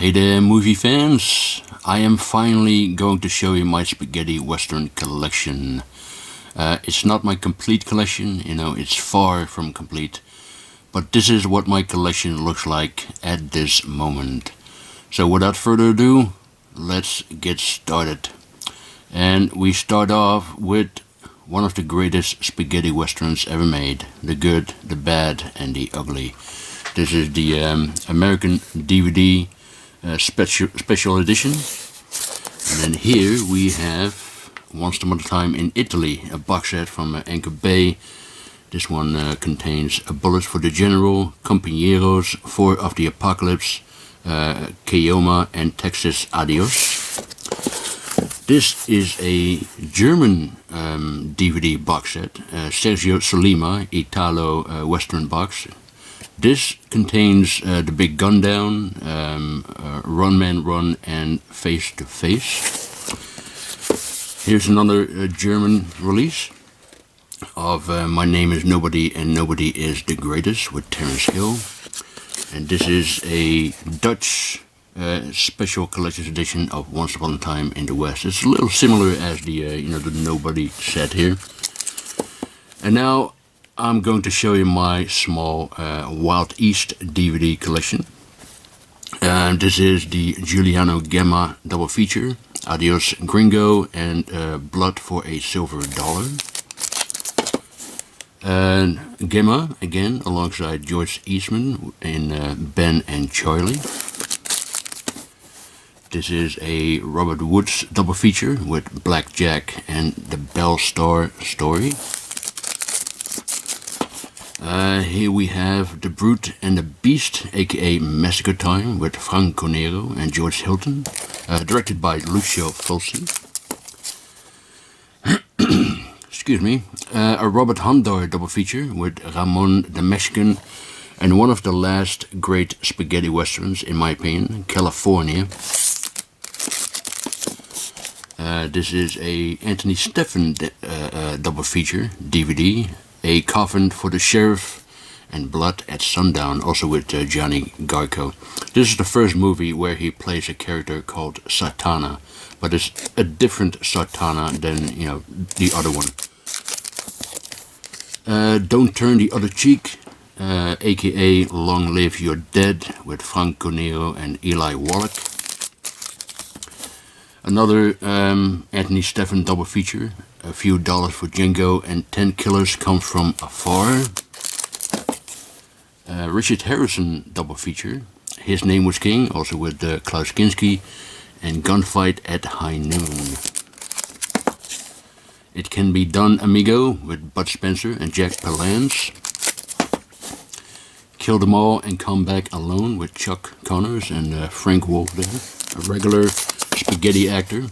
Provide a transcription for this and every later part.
Hey there, movie fans! I am finally going to show you my spaghetti western collection. It's not my complete collection, it's far from complete, but this is what my collection looks like at this moment. So without further ado, let's get started. And we start off with one of the greatest spaghetti westerns ever made: the good, the bad, and the ugly. This is the American DVD special edition. And then here we have Once Upon a Time in Italy, a box set from Anchor Bay. This one contains A Bullet for the General, Compañeros, Four of the Apocalypse, Keoma, and Texas Adios. This is a German DVD box set, Sergio Solima, Italo Western box. This contains The Big Gun Down, Run Man Run, and Face to Face. Here's another German release of My Name is Nobody and Nobody is the Greatest with Terence Hill. And this is a Dutch special collector's edition of Once Upon a Time in the West. It's a little similar as the Nobody set here. And now I'm going to show you my small Wild East DVD collection. And this is the Giuliano Gemma double feature, Adios Gringo and Blood for a Silver Dollar. And Gemma, again, alongside George Eastman in Ben and Charlie. This is a Robert Woods double feature with Black Jack and the Bell Star Story. Here we have The Brute and the Beast, aka Massacre Time, with Franco Nero and George Hilton, directed by Lucio Fulci. Excuse me. A Robert Handor double feature with Ramon the Mexican, and one of the last great spaghetti westerns, in my opinion, California. This is a Anthony Stephan double feature DVD, A Coffin for the Sheriff and Blood at Sundown, also with Johnny Garco. This is the first movie where he plays a character called Satana, but it's a different Satana than, the other one. Don't Turn the Other Cheek, aka Long Live Your Dead, with Franco Nero and Eli Wallach. Another Anthony Stephan double feature, A Few Dollars for Django and 10 Killers Come From Afar. Richard Harrison double feature, His Name Was King, also with Klaus Kinski, and Gunfight at High Noon. It Can Be Done, Amigo, with Bud Spencer and Jack Palance. Kill Them All and Come Back Alone with Chuck Connors and Frank Wolf there, a regular spaghetti actor.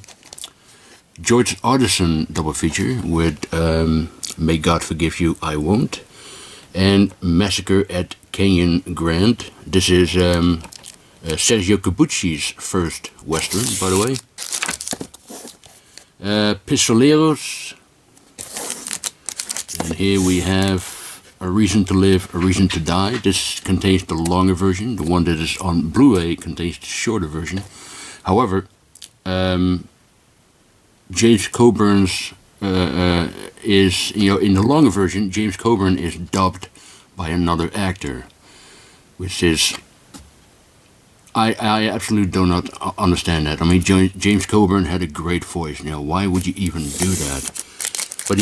George Artisan double feature with May God Forgive You, I Won't, and Massacre at Canyon Grant. This is Sergio Corbucci's first western, by the way. Pistoleros. And here we have A Reason to Live, A Reason to Die. This contains the longer version. The one that is on Blu-ray contains the shorter version. However, James Coburn's is, in the longer version, James Coburn is dubbed by another actor, which is, I absolutely do not understand that. I mean, James Coburn had a great voice. Why would you even do that? But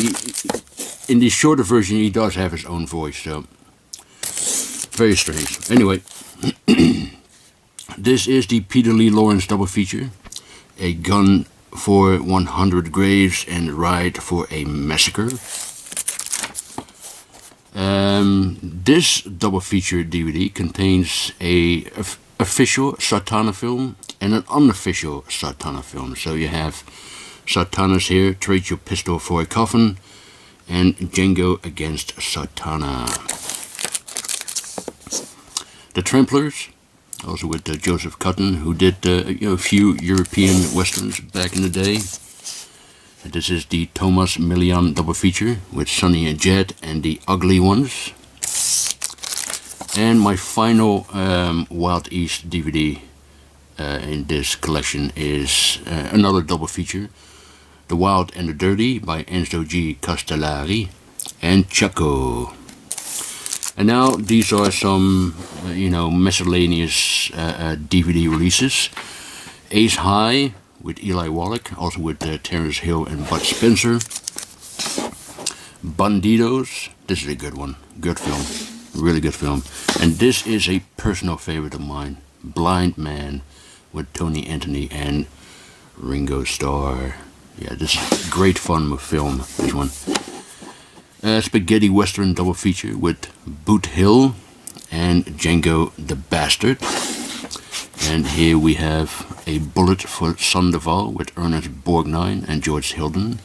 in the shorter version, he does have his own voice, so very strange. Anyway, this is the Peter Lee Lawrence double feature, A Gun for 100 Graves and Ride for a Massacre. This double feature DVD contains a official Satana film and an unofficial Satana film. So you have Satanas here, Trade Your Pistol for a Coffin, and Django Against Satana. The Tramplers, also with Joseph Cotton, who did a few European westerns back in the day. And this is the Thomas Millian double feature with Sonny and Jed and the Ugly Ones. And my final Wild East DVD, in this collection is another double feature, The Wild and the Dirty by Enzo G. Castellari and Chaco. And now these are some, miscellaneous DVD releases. Ace High with Eli Wallach, also with Terence Hill and Bud Spencer. Bandidos, this is a good one, good film, really good film. And this is a personal favorite of mine, Blind Man with Tony Anthony and Ringo Starr. Yeah, this is great fun film, this one. Spaghetti Western double feature with Boot Hill and Django the Bastard. And here we have A Bullet for Sandoval with Ernest Borgnine and George Hilton.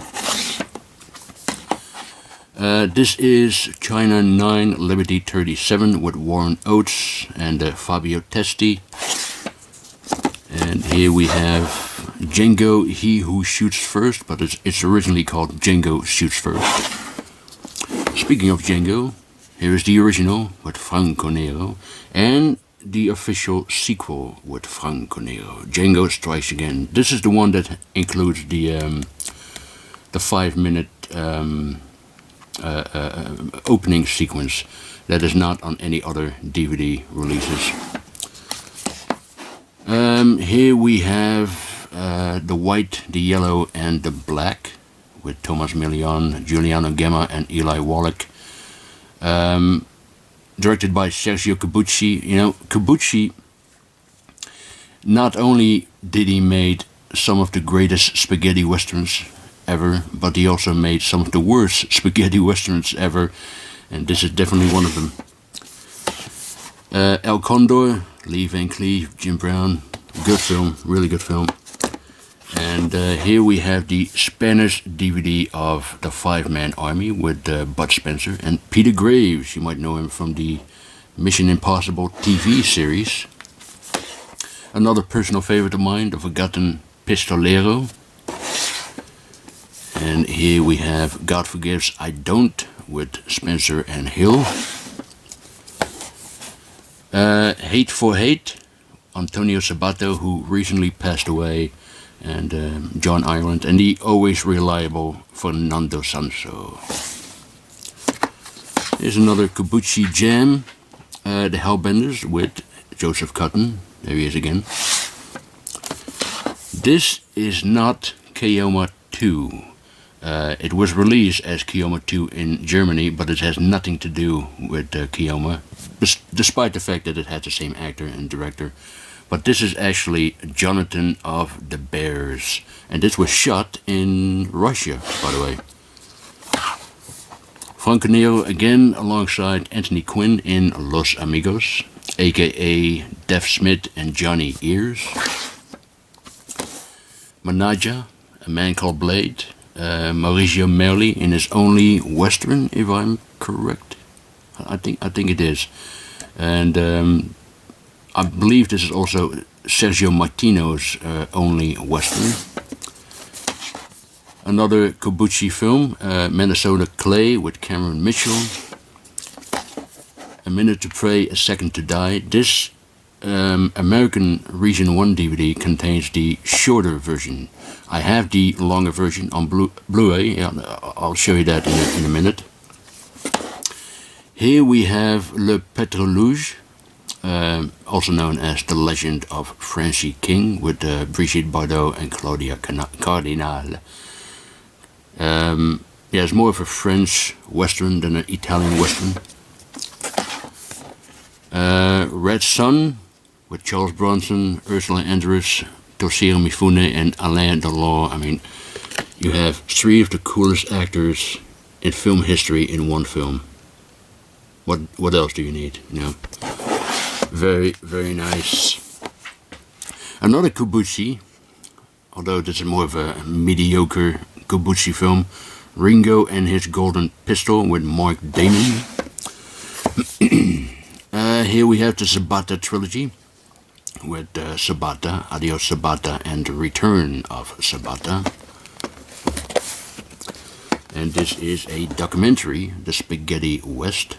This is China 9 Liberty 37 with Warren Oates and Fabio Testi. And here we have Django He Who Shoots First, but it's originally called Django Shoots First. Speaking of Django, here is the original with Franco Nero and the official sequel with Franco Nero, Django Strikes Again. This is the one that includes the 5-minute opening sequence that is not on any other DVD releases. Here we have The White, the Yellow and the Black with Thomas Millian, Giuliano Gemma and Eli Wallach. Directed by Sergio Corbucci. Corbucci, not only did he made some of the greatest spaghetti westerns ever, but he also made some of the worst spaghetti westerns ever, and this is definitely one of them. El Condor, Lee Van Cleef, Jim Brown, good film, really good film. And here we have the Spanish DVD of The Five-Man Army with Bud Spencer and Peter Graves. You might know him from the Mission Impossible TV series. Another personal favorite of mine, The Forgotten Pistolero. And here we have God Forgives I Don't with Spencer and Hill. Hate for Hate, Antonio Sabato, who recently passed away, and John Ireland, and the always reliable Fernando Sanso. Here's another Corbucci jam, The Hellbenders with Joseph Cotton. There he is again. This is not Keoma 2. It was released as Keoma 2 in Germany, but it has nothing to do with Keoma, despite the fact that it had the same actor and director. But this is actually Jonathan of the Bears, and this was shot in Russia, by the way. Franco Nero again alongside Anthony Quinn in Los Amigos, aka Dev Smith and Johnny Ears. Manaja, A Man Called Blade, Mauricio Merli in his only Western, if I'm correct. I think it is. And I believe this is also Sergio Martino's only Western. Another Corbucci film, Minnesota Clay with Cameron Mitchell. A Minute to Pray, A Second to Die. This American Region 1 DVD contains the shorter version. I have the longer version on Blu-ray. I'll show you that in a minute. Here we have Le Pétroluge, also known as The Legend of Francie King, with Brigitte Bardot and Claudia Cardinal. It's more of a French Western than an Italian Western. Red Sun, with Charles Bronson, Ursula Andress, Toshiro Mifune and Alain Delon. I mean, you have three of the coolest actors in film history in one film. What else do you need, Very, very nice. Another Corbucci, although this is more of a mediocre Corbucci film, Ringo and His Golden Pistol with Mark Damon. Here we have the Sabata trilogy with Sabata, Adios Sabata, and The Return of Sabata. And this is a documentary, The Spaghetti West,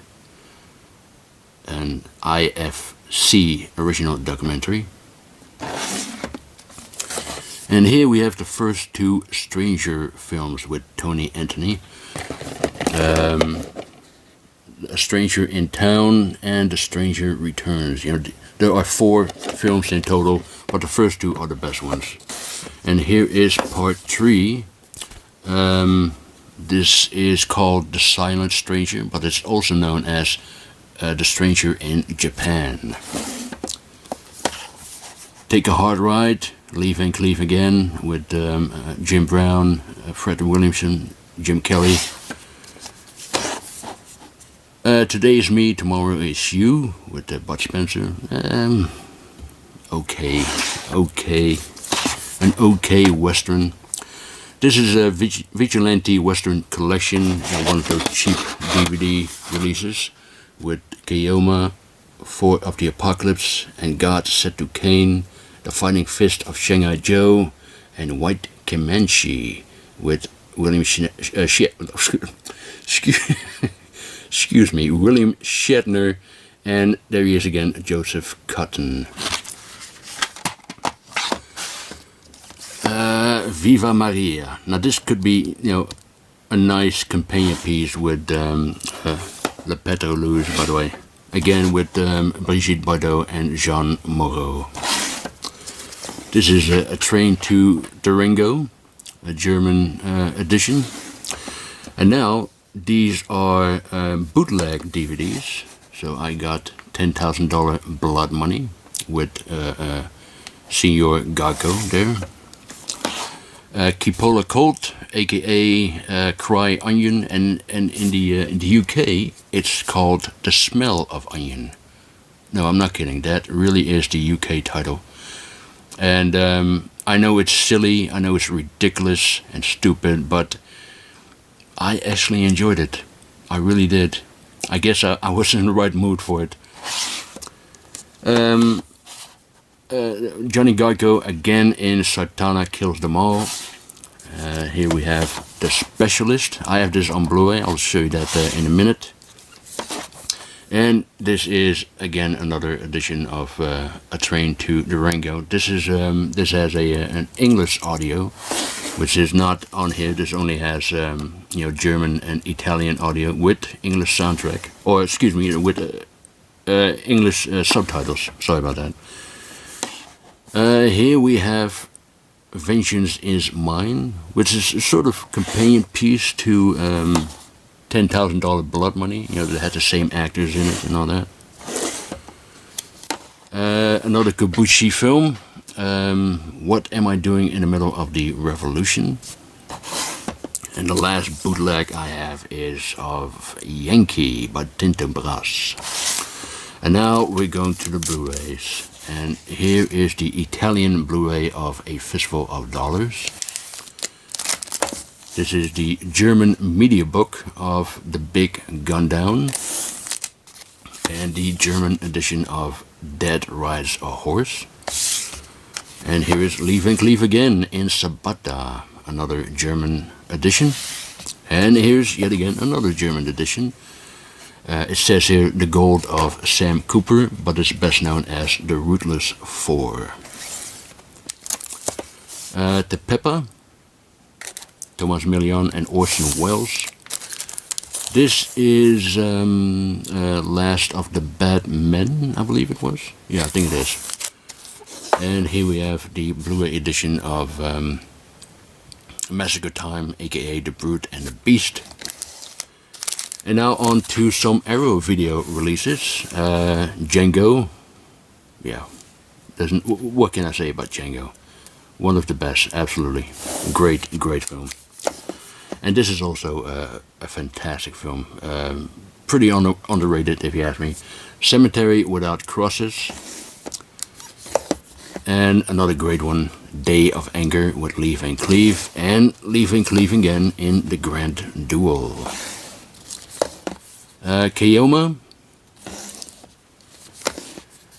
an IFC original documentary. And here we have the first two Stranger films with Tony Anthony. A Stranger in Town and A Stranger Returns. You know, there are 4 films in total, but the first 2 are the best ones. And here is part 3. This is called The Silent Stranger, but it's also known as The Stranger in Japan. Take a Hard Ride, Leave and Cleave Again, with Jim Brown, Fred Williamson, Jim Kelly. Today is Me, Tomorrow is You, with Bud Spencer. Okay. An okay Western. This is a Vigilante Western collection, one of those cheap DVD releases, with Keoma, Fort of the Apocalypse, and God Said to Cain, The Fighting Fist of Shanghai Joe, and White Comanche, with William William Shatner, and there he is again, Joseph Cotton. Viva Maria. Now this could be, a nice companion piece with Le Petro Louis, by the way. Again with Brigitte Bardot and Jean Moreau. This is a Train to Durango, a German edition. And now these are bootleg DVDs. So I got $10,000 Blood Money with Senor Garco there. Kipola Colt, aka Cry Onion, and in the UK it's called The Smell of Onion. No, I'm not kidding. That really is the UK title. And I know it's silly, I know it's ridiculous and stupid, but I actually enjoyed it. I really did. I guess I was in the right mood for it. Johnny Garco again in Satana Kills Them All. Here we have The Specialist. I have this on Blu-ray. I'll show you that in a minute. And this is again another edition of A Train to Durango. This is this has an English audio, which is not on here. This only has German and Italian audio with English soundtrack, or excuse me, with English subtitles. Sorry about that. Here we have Vengeance is Mine, which is a sort of companion piece to $10,000 Blood Money. That had the same actors in it and all that. Another Kabushi film. What Am I Doing in the Middle of the Revolution? And the last bootleg I have is of Yankee by Tinto Brass. And now we're going to the Blu-rays. And here is the Italian Blu-ray of A Fistful of Dollars. This is the German media book of The Big Gun Down. And the German edition of Dead Rides a Horse. And here is Leave and Cleave Again in Sabata, another German edition. And here's yet again another German edition. It says here The Gold of Sam Cooper, but it's best known as The Ruthless Four. Te Peppa, Thomas Million and Orson Welles. This is Last of the Bad Men, I believe it was. Yeah, I think it is. And here we have the Blu-ray edition of Massacre Time, aka The Brute and the Beast. And now on to some Arrow video releases. Django. Yeah. What can I say about Django? One of the best, absolutely. Great film. And this is also a fantastic film. Pretty underrated, if you ask me. Cemetery Without Crosses. And another great one, Day of Anger with Leave and Cleave. And Leave and Cleave again in The Grand Duel. Keoma,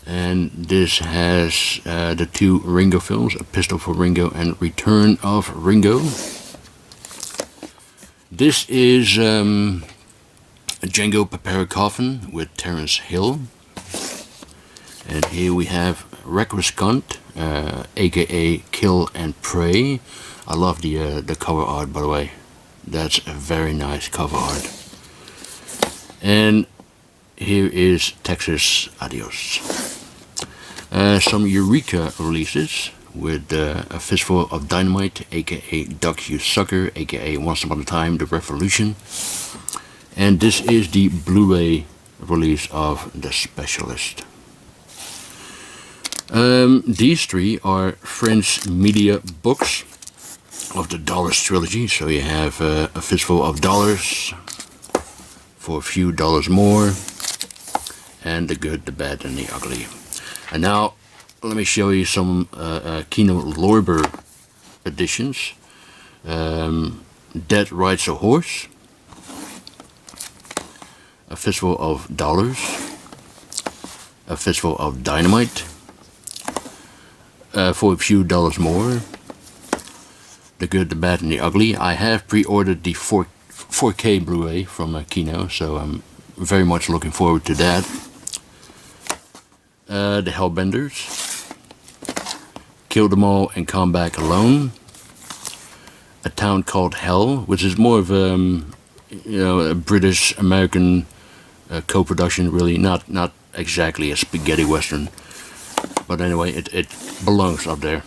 and this has the two Ringo films, A Pistol for Ringo and Return of Ringo. This is Django Prepare a Coffin with Terence Hill, and here we have Requiscant, aka Kill and Pray. I love the cover art, by the way. That's a very nice cover art. And here is Texas Adios. Some Eureka releases with A Fistful of Dynamite, aka Duck You Sucker, aka Once Upon a Time, The Revolution. And this is the Blu-ray release of The Specialist. These three are French media books of the Dollars trilogy. So you have A Fistful of Dollars, For a Few Dollars More, and The Good, the Bad, and the Ugly. And now let me show you some Kino Lorber editions. Dead Rides a Horse, A Fistful of Dollars, A Fistful of Dynamite, For a Few Dollars More, The Good, the Bad, and the Ugly. I have pre-ordered the 4K Blu-ray from Kino, so I'm very much looking forward to that. The Hellbenders, Kill Them All and Come Back Alone, A Town Called Hell, which is more of a British-American co-production, really, not exactly a spaghetti western, but anyway, it belongs up there.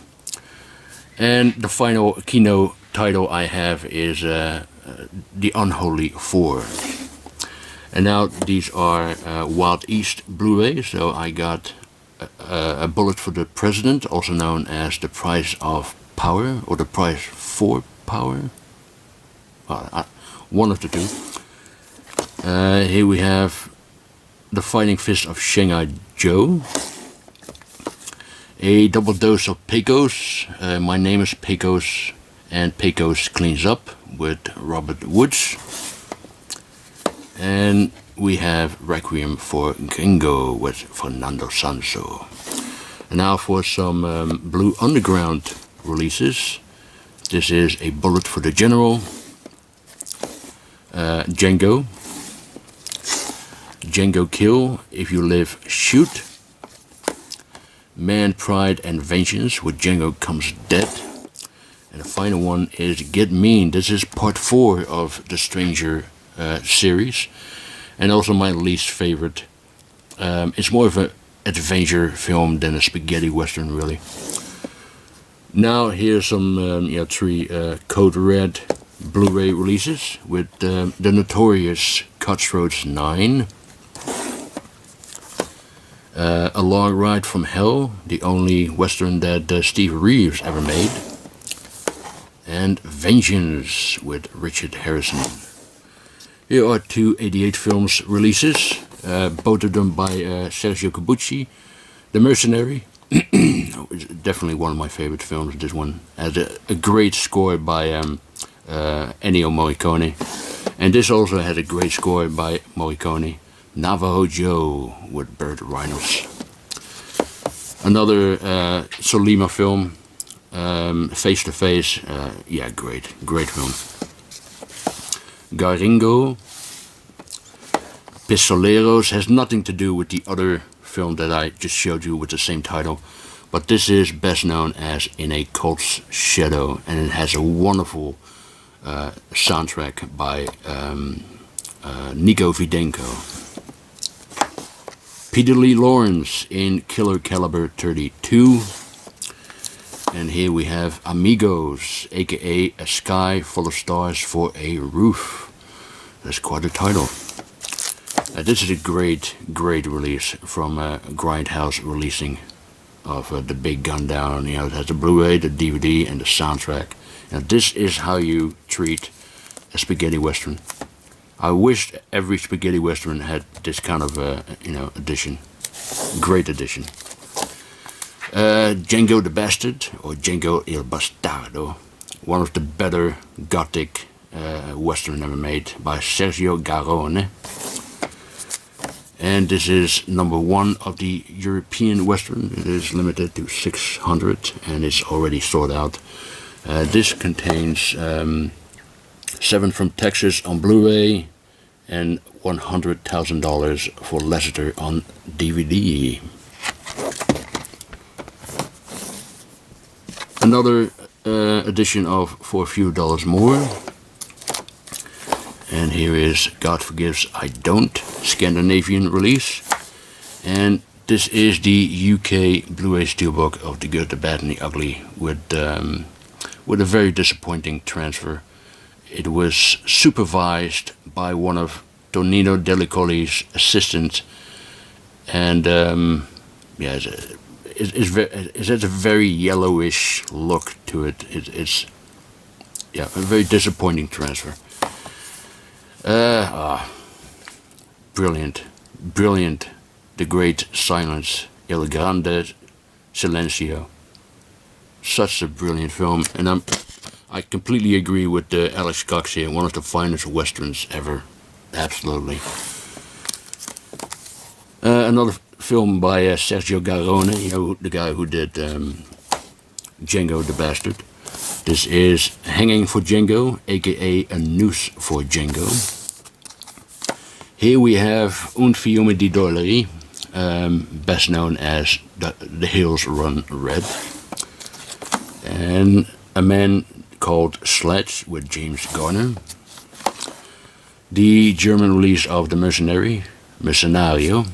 And the final Kino title I have is The Unholy Four. And now these are Wild East Blu-ray, so I got a Bullet for the President, also known as The Price of Power, or The Price for Power. Well, one of the two. Here we have The Fighting Fist of Shanghai Joe. A double dose of Pecos. My Name is Pecos, and Pecos Cleans Up with Robert Woods. And we have Requiem for Gringo with Fernando Sanso. And now for some Blue Underground releases. This is A Bullet for the General, Django, Django Kill, If You Live, Shoot, Man, Pride and Vengeance with Django Comes Dead. And the final one is Get Mean. This is part 4 of the Stranger series, and also my least favorite. It's more of an adventure film than a spaghetti western, really. Now here's some 3 Code Red Blu-ray releases with the notorious Cutthroats 9, A Long Ride from Hell, the only western that Steve Reeves ever made, and Vengeance with Richard Harrison. Here are 2 88 Films releases, both of them by Sergio Corbucci. The Mercenary, it's definitely one of my favorite films. This one has a great score by Ennio Morricone. And this also has a great score by Morricone. Navajo Joe with Burt Reynolds. Another Solima film, Face to Face. Yeah, great film. Garingo, Pistoleros, has nothing to do with the other film that I just showed you with the same title, but this is best known as In a Colt's Shadow, and it has a wonderful soundtrack by Nico Videnko. Peter Lee Lawrence in Killer Caliber 32. And here we have Amigos, aka A Sky Full of Stars for a Roof. That's quite a title. This is a great release from Grindhouse Releasing of The Big Gun Down. It has the Blu-ray, the DVD, and the soundtrack. Now this is how you treat a spaghetti western. I wish every spaghetti western had this kind of edition. Great edition. Django the Bastard, or Django il Bastardo, one of the better gothic western ever made by Sergio Garone. And this is number 1 of the European western. It is limited to 600 and it's already sold out. This contains 7 from Texas on Blu-ray and $100,000 for Lasseter on DVD. Another edition of For a Few Dollars More. And here is God Forgives I Don't, Scandinavian release. And this is the UK Blu-ray Steelbook of The Good, the Bad and the Ugly with a very disappointing transfer. It was supervised by one of Tonino Delicoli's assistants, and yeah, it has a very yellowish look to it. It's yeah, a very disappointing transfer. Brilliant, brilliant. The Great Silence, Il Grande Silencio. Such a brilliant film, and I completely agree with Alex Cox here. One of the finest westerns ever, absolutely. Another film by Sergio Garone, you know, the guy who did Django the Bastard. This is Hanging for Django, aka A Noose for Django. Here we have Un Fiume di Dollari, best known as The Hills Run Red, and A Man Called Sledge with James Garner. The German release of The Mercenario.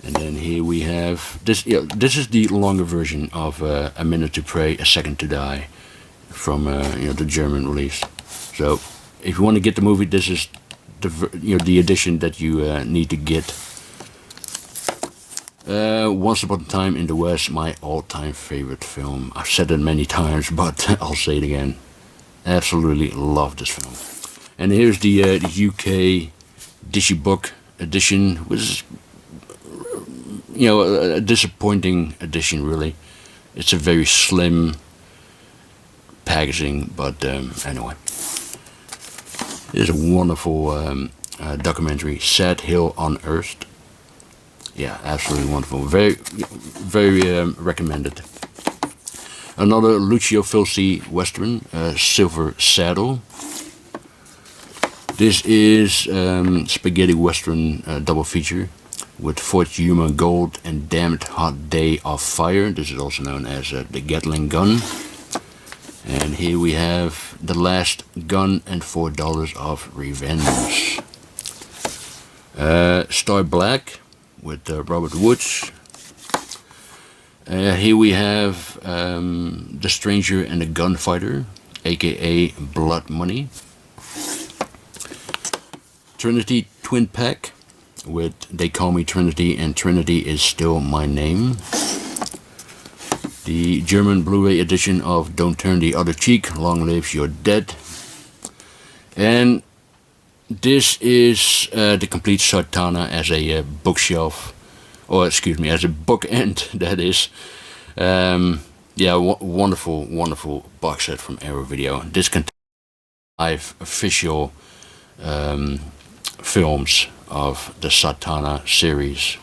And then here we have this. Yeah, this is the longer version of A Minute to Pray, A Second to Die, from the German release. So if you want to get the movie, this is the edition that you need to get. Once Upon a Time in the West, my all-time favorite film. I've said it many times, but I'll say it again. Absolutely love this film. And here's the UK Digibook edition, which is a disappointing edition, really. It's a very slim packaging, but anyway. It is a wonderful documentary, Sad Hill Unearthed. Yeah, absolutely wonderful. Very, very recommended. Another Lucio Fulci Western, Silver Saddle. This is spaghetti Western double feature with Fort Yuma Gold and Damned Hot Day of Fire. This is also known as the Gatling Gun. And here we have The Last Gun and $4 of Revenge. Star Black with Robert Woods. Here we have The Stranger and the Gunfighter, aka Blood Money. Trinity Twin Pack with They Call Me Trinity and Trinity Is Still My Name. The German Blu-ray edition of Don't Turn the Other Cheek, Long Lives Your Dead. And this is the complete Sartana as a bookshelf, or excuse me, as a bookend, that is. Yeah, wonderful, wonderful box set from Arrow Video. This contains 5 official films of the Satana series.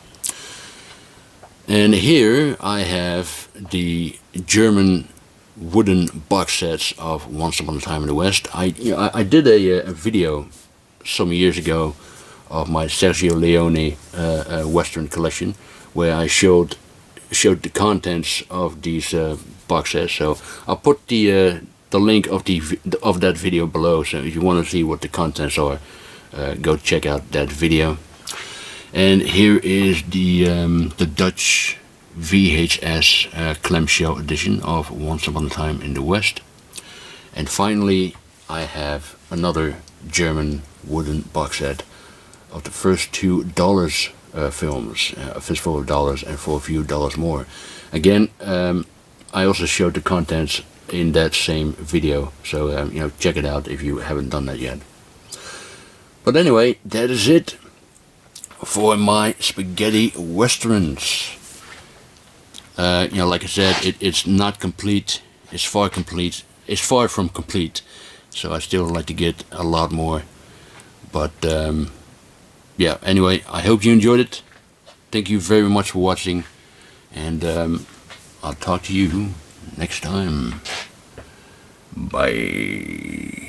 And here I have the German wooden box sets of Once Upon a Time in the West. I did a video some years ago of my Sergio Leone Western collection, where I showed the contents of these box sets. So I'll put the link of that video below. So if you want to see what the contents are, go check out that video. And here is the Dutch VHS clamshell edition of Once Upon a Time in the West. And finally, I have another German wooden box set of the first 2 Dollars films, A Fistful of Dollars and For a Few Dollars More. Again, I also showed the contents in that same video, so check it out if you haven't done that yet. But anyway, that is it for my spaghetti westerns. Like I said, it's not complete. It's far from complete. So I still like to get a lot more. But yeah, anyway, I hope you enjoyed it. Thank you very much for watching, and I'll talk to you next time. Bye.